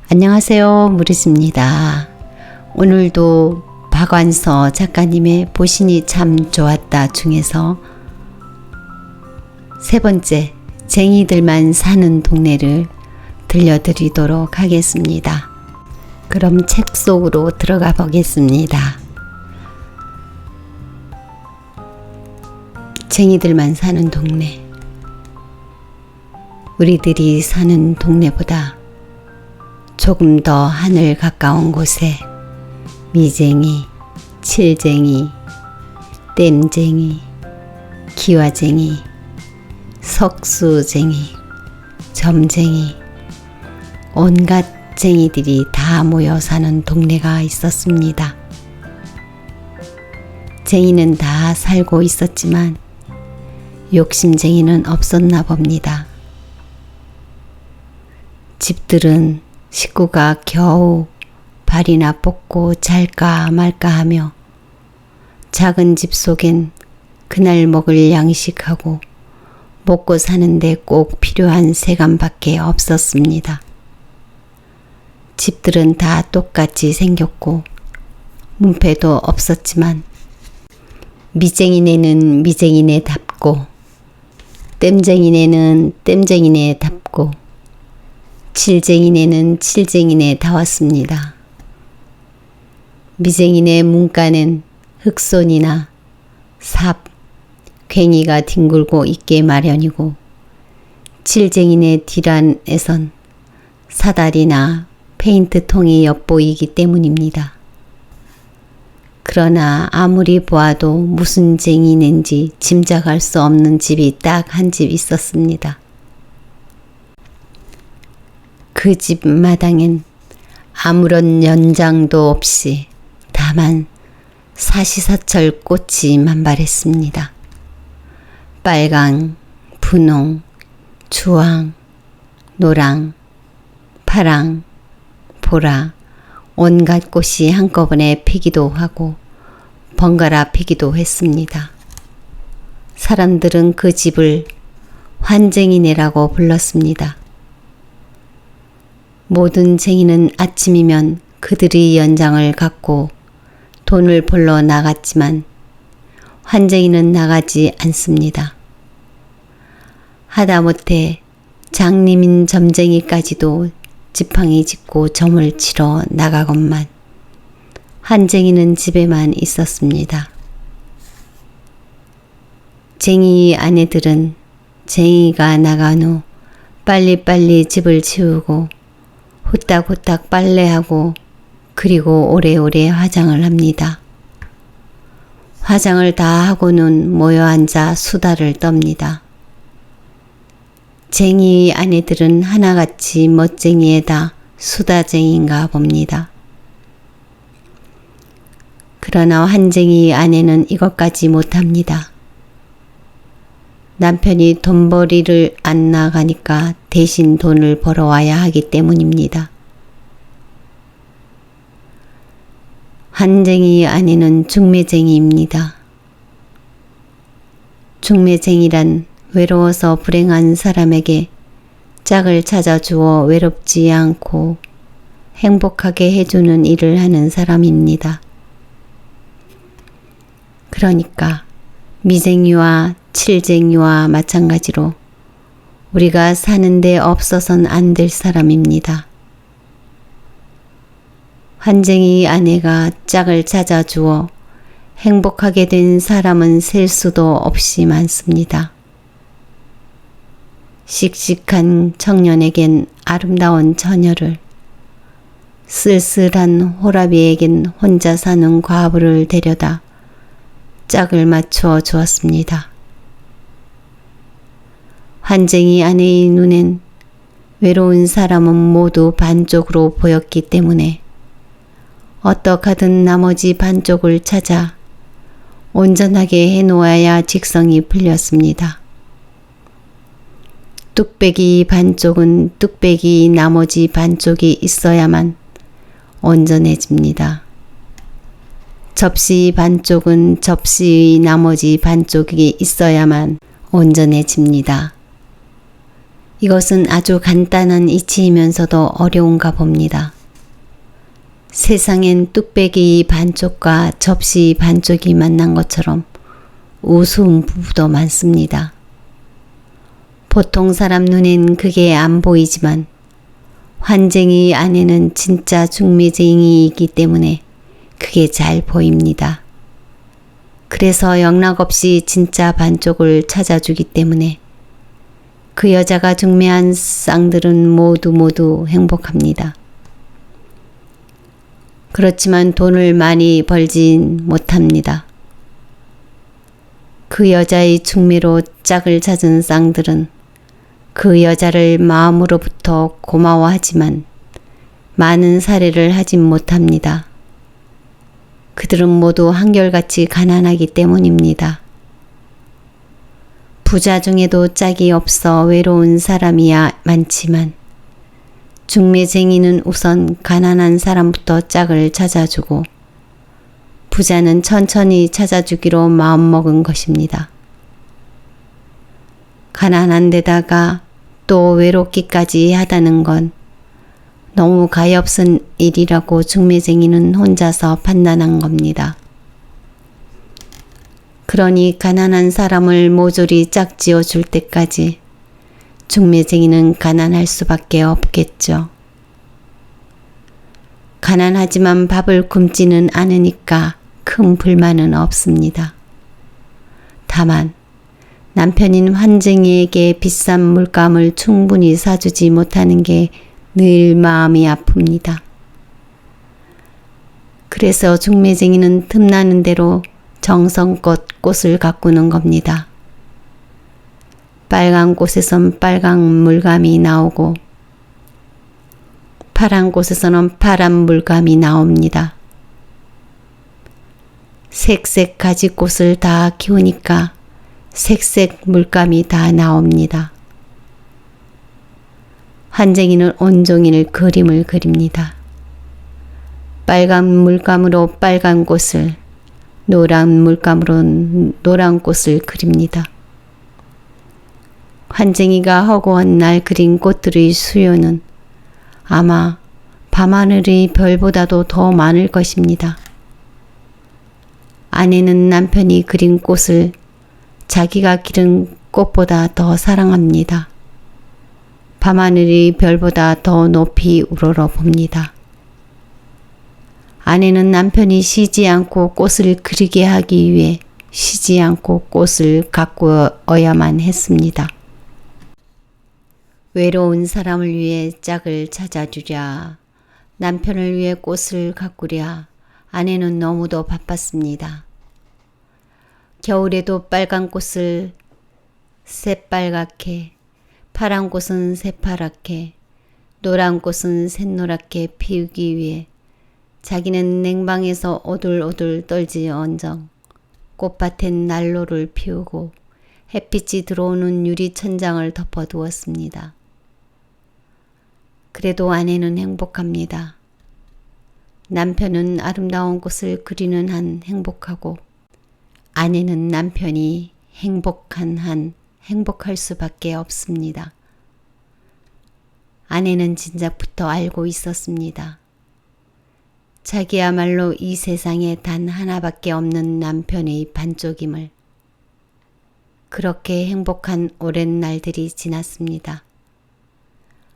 안녕하세요, 무리스입니다. 오늘도 박완서 작가님의 보신이 참 좋았다 중에서 세 번째, 쟁이들만 사는 동네를 들려드리도록 하겠습니다. 그럼 책 속으로 들어가 보겠습니다. 쟁이들만 사는 동네. 우리들이 사는 동네보다 조금 더 하늘 가까운 곳에 미쟁이, 칠쟁이, 땜쟁이, 기와쟁이, 석수쟁이, 점쟁이, 온갖 쟁이들이 다 모여 사는 동네가 있었습니다. 쟁이는 다 살고 있었지만 욕심쟁이는 없었나 봅니다. 집들은 식구가 겨우 발이나 뻗고 잘까 말까 하며 작은 집 속엔 그날 먹을 양식하고 먹고 사는데 꼭 필요한 세간밖에 없었습니다. 집들은 다 똑같이 생겼고 문패도 없었지만 미쟁이네는 미쟁이네답고 땜쟁이네는 땜쟁이네답고 칠쟁이네는 칠쟁이네다웠습니다. 미쟁이네 문간엔 흑손이나 삽, 괭이가 뒹굴고 있게 마련이고 칠쟁이네 뒤란에선 사다리나 페인트통이 엿보이기 때문입니다. 그러나 아무리 보아도 무슨 쟁이인지 짐작할 수 없는 집이 딱 한 집 있었습니다. 그 집 마당엔 아무런 연장도 없이 다만 사시사철 꽃이 만발했습니다. 빨강, 분홍, 주황, 노랑, 파랑, 보라, 온갖 꽃이 한꺼번에 피기도 하고 번갈아 피기도 했습니다. 사람들은 그 집을 환쟁이네라고 불렀습니다. 모든 쟁이는 아침이면 그들의 연장을 갖고 돈을 벌러 나갔지만 환쟁이는 나가지 않습니다. 하다못해 장님인 점쟁이까지도 지팡이 짚고 점을 치러 나가건만 환쟁이는 집에만 있었습니다. 쟁이 아내들은 쟁이가 나간 후 빨리빨리 집을 치우고 후딱후딱 빨래하고 그리고 오래오래 화장을 합니다. 화장을 다 하고는 모여 앉아 수다를 떱니다. 쟁이 아내들은 하나같이 멋쟁이에다 수다쟁이인가 봅니다. 그러나 환쟁이 아내는 이것까지 못합니다. 남편이 돈벌이를 안 나가니까 대신 돈을 벌어와야 하기 때문입니다. 환쟁이 아내는 중매쟁이입니다. 중매쟁이란 외로워서 불행한 사람에게 짝을 찾아주어 외롭지 않고 행복하게 해주는 일을 하는 사람입니다. 그러니까 미쟁이와 칠쟁이와 마찬가지로 우리가 사는데 없어선 안 될 사람입니다. 환쟁이 아내가 짝을 찾아주어 행복하게 된 사람은 셀 수도 없이 많습니다. 씩씩한 청년에겐 아름다운 처녀를, 쓸쓸한 호라비에겐 혼자 사는 과부를 데려다 짝을 맞추어 주었습니다. 환쟁이 아내의 눈엔 외로운 사람은 모두 반쪽으로 보였기 때문에 어떡하든 나머지 반쪽을 찾아 온전하게 해놓아야 직성이 풀렸습니다. 뚝배기 반쪽은 뚝배기 나머지 반쪽이 있어야만 온전해집니다. 접시 반쪽은 접시의 나머지 반쪽이 있어야만 온전해집니다. 이것은 아주 간단한 이치이면서도 어려운가 봅니다. 세상엔 뚝배기 반쪽과 접시 반쪽이 만난 것처럼 우스운 부부도 많습니다. 보통 사람 눈엔 그게 안 보이지만 환쟁이 아내는 진짜 중매쟁이이기 때문에 그게 잘 보입니다. 그래서 영락없이 진짜 반쪽을 찾아주기 때문에 그 여자가 중매한 쌍들은 모두 행복합니다. 그렇지만 돈을 많이 벌진 못합니다. 그 여자의 중매로 짝을 찾은 쌍들은 그 여자를 마음으로부터 고마워하지만 많은 살해를 하진 못합니다. 그들은 모두 한결같이 가난하기 때문입니다. 부자 중에도 짝이 없어 외로운 사람이야 많지만 중매쟁이는 우선 가난한 사람부터 짝을 찾아주고 부자는 천천히 찾아주기로 마음먹은 것입니다. 가난한 데다가 또 외롭기까지 하다는 건 너무 가엾은 일이라고 중매쟁이는 혼자서 판단한 겁니다. 그러니 가난한 사람을 모조리 짝지어 줄 때까지 중매쟁이는 가난할 수밖에 없겠죠. 가난하지만 밥을 굶지는 않으니까 큰 불만은 없습니다. 다만 남편인 환쟁이에게 비싼 물감을 충분히 사주지 못하는 게 늘 마음이 아픕니다. 그래서 중매쟁이는 틈나는 대로 정성껏 꽃을 가꾸는 겁니다. 빨간 꽃에선 빨간 물감이 나오고 파란 꽃에서는 파란 물감이 나옵니다. 색색 가지꽃을 다 키우니까 색색 물감이 다 나옵니다. 환쟁이는 온종일 그림을 그립니다. 빨간 물감으로 빨간 꽃을, 노란 물감으로 노란 꽃을 그립니다. 환쟁이가 허구한 날 그린 꽃들의 수요는 아마 밤하늘의 별보다도 더 많을 것입니다. 아내는 남편이 그린 꽃을 자기가 기른 꽃보다 더 사랑합니다. 밤하늘의 별보다 더 높이 우러러 봅니다. 아내는 남편이 쉬지 않고 꽃을 그리게 하기 위해 쉬지 않고 꽃을 가꾸어야만 했습니다. 외로운 사람을 위해 짝을 찾아주랴, 남편을 위해 꽃을 가꾸랴, 아내는 너무도 바빴습니다. 겨울에도 빨간 꽃을 새빨갛게, 파란 꽃은 새파랗게, 노란 꽃은 샛노랗게 피우기 위해 자기는 냉방에서 오들오들 떨지언정 꽃밭엔 난로를 피우고 햇빛이 들어오는 유리 천장을 덮어두었습니다. 그래도 아내는 행복합니다. 남편은 아름다운 꽃을 그리는 한 행복하고 아내는 남편이 행복한 한 행복할 수밖에 없습니다. 아내는 진작부터 알고 있었습니다. 자기야말로 이 세상에 단 하나밖에 없는 남편의 반쪽임을. 그렇게 행복한 오랜 날들이 지났습니다.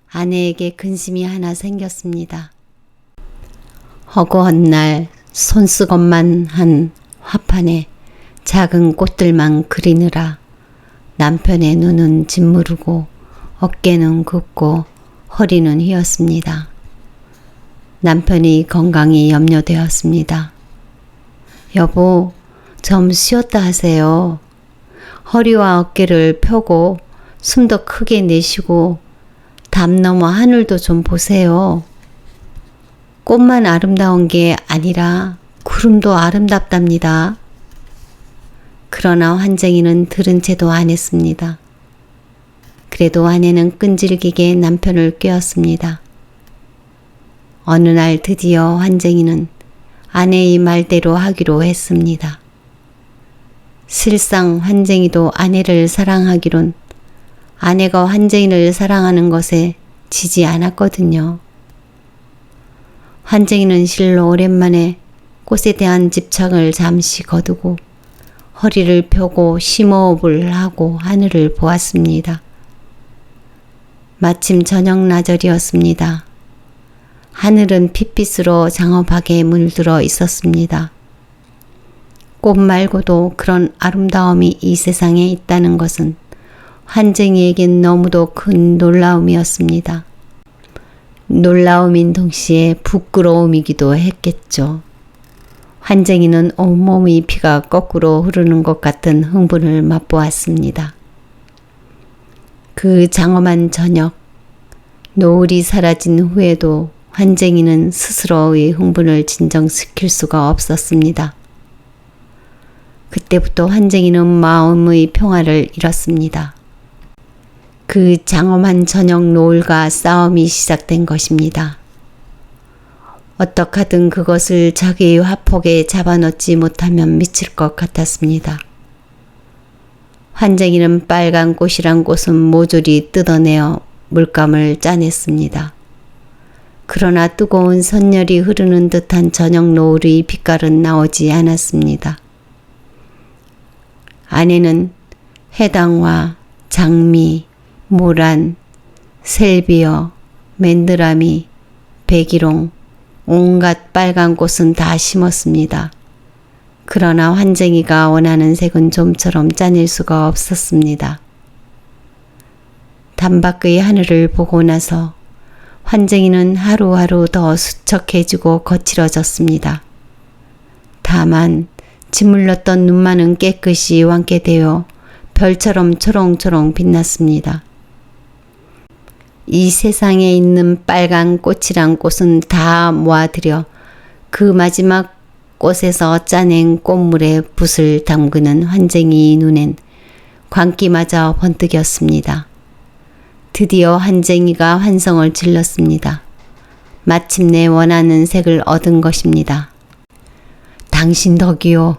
아내에게 근심이 하나 생겼습니다. 허구한 날 손수건만 한 화판에 작은 꽃들만 그리느라 남편의 눈은 짓무르고 어깨는 굽고 허리는 휘었습니다. 남편이 건강이 염려되었습니다. 여보, 좀 쉬었다 하세요. 허리와 어깨를 펴고 숨도 크게 내쉬고 담 너머 하늘도 좀 보세요. 꽃만 아름다운 게 아니라 구름도 아름답답니다. 그러나 환쟁이는 들은 채도 안 했습니다. 그래도 아내는 끈질기게 남편을 꿰었습니다. 어느 날 드디어 환쟁이는 아내의 말대로 하기로 했습니다. 실상 환쟁이도 아내를 사랑하기론 아내가 환쟁이를 사랑하는 것에 지지 않았거든요. 환쟁이는 실로 오랜만에 꽃에 대한 집착을 잠시 거두고 허리를 펴고 심호흡을 하고 하늘을 보았습니다. 마침 저녁 나절이었습니다. 하늘은 핏빛으로 장엄하게 물들어 있었습니다. 꽃 말고도 그런 아름다움이 이 세상에 있다는 것은 환쟁이에겐 너무도 큰 놀라움이었습니다. 놀라움인 동시에 부끄러움이기도 했겠죠. 환쟁이는 온몸의 피가 거꾸로 흐르는 것 같은 흥분을 맛보았습니다. 그 장엄한 저녁, 노을이 사라진 후에도 환쟁이는 스스로의 흥분을 진정시킬 수가 없었습니다. 그때부터 환쟁이는 마음의 평화를 잃었습니다. 그 장엄한 저녁 노을과 싸움이 시작된 것입니다. 어떡하든 그것을 자기의 화폭에 잡아넣지 못하면 미칠 것 같았습니다. 환쟁이는 빨간 꽃이란 꽃은 모조리 뜯어내어 물감을 짜냈습니다. 그러나 뜨거운 선열이 흐르는 듯한 저녁 노을의 빛깔은 나오지 않았습니다. 안에는 해당화, 장미, 모란, 셀비어, 맨드라미, 백일홍, 온갖 빨간 꽃은 다 심었습니다. 그러나 환쟁이가 원하는 색은 좀처럼 짜낼 수가 없었습니다. 단밖의 하늘을 보고 나서 환쟁이는 하루하루 더 수척해지고 거칠어졌습니다. 다만 짓물렀던 눈만은 깨끗이 완쾌되어 별처럼 초롱초롱 빛났습니다. 이 세상에 있는 빨간 꽃이란 꽃은 다 모아들여 그 마지막 꽃에서 짜낸 꽃물에 붓을 담그는 환쟁이 눈엔 광기마저 번뜩였습니다. 드디어 환쟁이가 환성을 질렀습니다. 마침내 원하는 색을 얻은 것입니다. 당신 덕이요.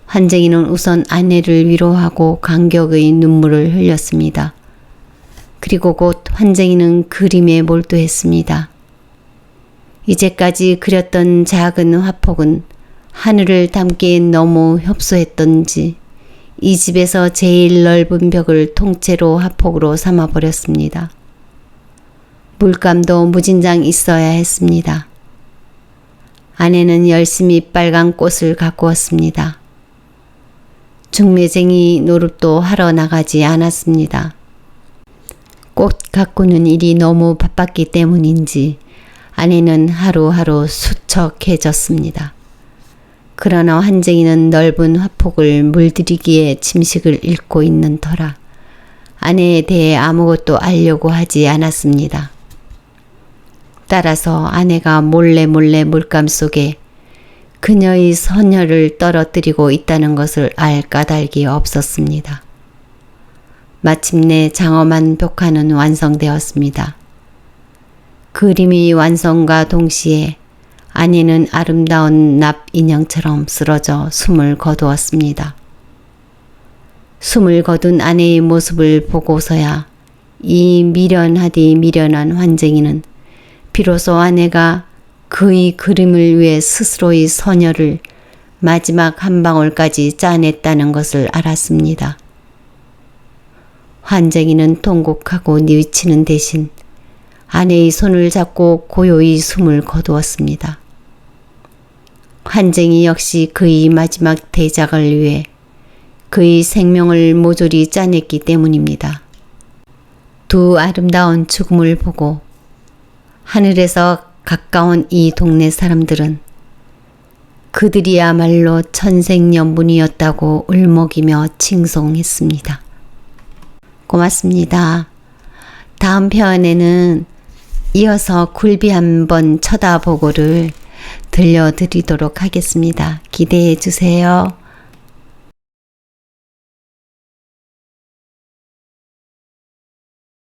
환쟁이는 우선 아내를 위로하고 감격의 눈물을 흘렸습니다. 그리고 곧 환쟁이는 그림에 몰두했습니다. 이제까지 그렸던 작은 화폭은 하늘을 담기엔 너무 협소했던지 이 집에서 제일 넓은 벽을 통째로 화폭으로 삼아버렸습니다. 물감도 무진장 있어야 했습니다. 아내는 열심히 빨간 꽃을 가꾸었습니다. 중매쟁이 노릇도 하러 나가지 않았습니다. 꽃 가꾸는 일이 너무 바빴기 때문인지 아내는 하루하루 수척해졌습니다. 그러나 환쟁이는 넓은 화폭을 물들이기에 침식을 잃고 있는 터라 아내에 대해 아무것도 알려고 하지 않았습니다. 따라서 아내가 몰래 물감 속에 그녀의 선혈을 떨어뜨리고 있다는 것을 알 까닭이 없었습니다. 마침내 장엄한 벽화는 완성되었습니다. 그림이 완성과 동시에 아내는 아름다운 납 인형처럼 쓰러져 숨을 거두었습니다. 숨을 거둔 아내의 모습을 보고서야 이 미련하디 미련한 환쟁이는 비로소 아내가 그의 그림을 위해 스스로의 선혈을 마지막 한 방울까지 짜냈다는 것을 알았습니다. 환쟁이는 통곡하고 뉘우치는 대신 아내의 손을 잡고 고요히 숨을 거두었습니다. 환쟁이 역시 그의 마지막 대작을 위해 그의 생명을 모조리 짜냈기 때문입니다. 두 아름다운 죽음을 보고 하늘에서 가까운 이 동네 사람들은 그들이야말로 천생연분이었다고 울먹이며 칭송했습니다. 고맙습니다. 다음 편에는 이어서 굴비 한번 쳐다보고를 들려드리도록 하겠습니다. 기대해 주세요.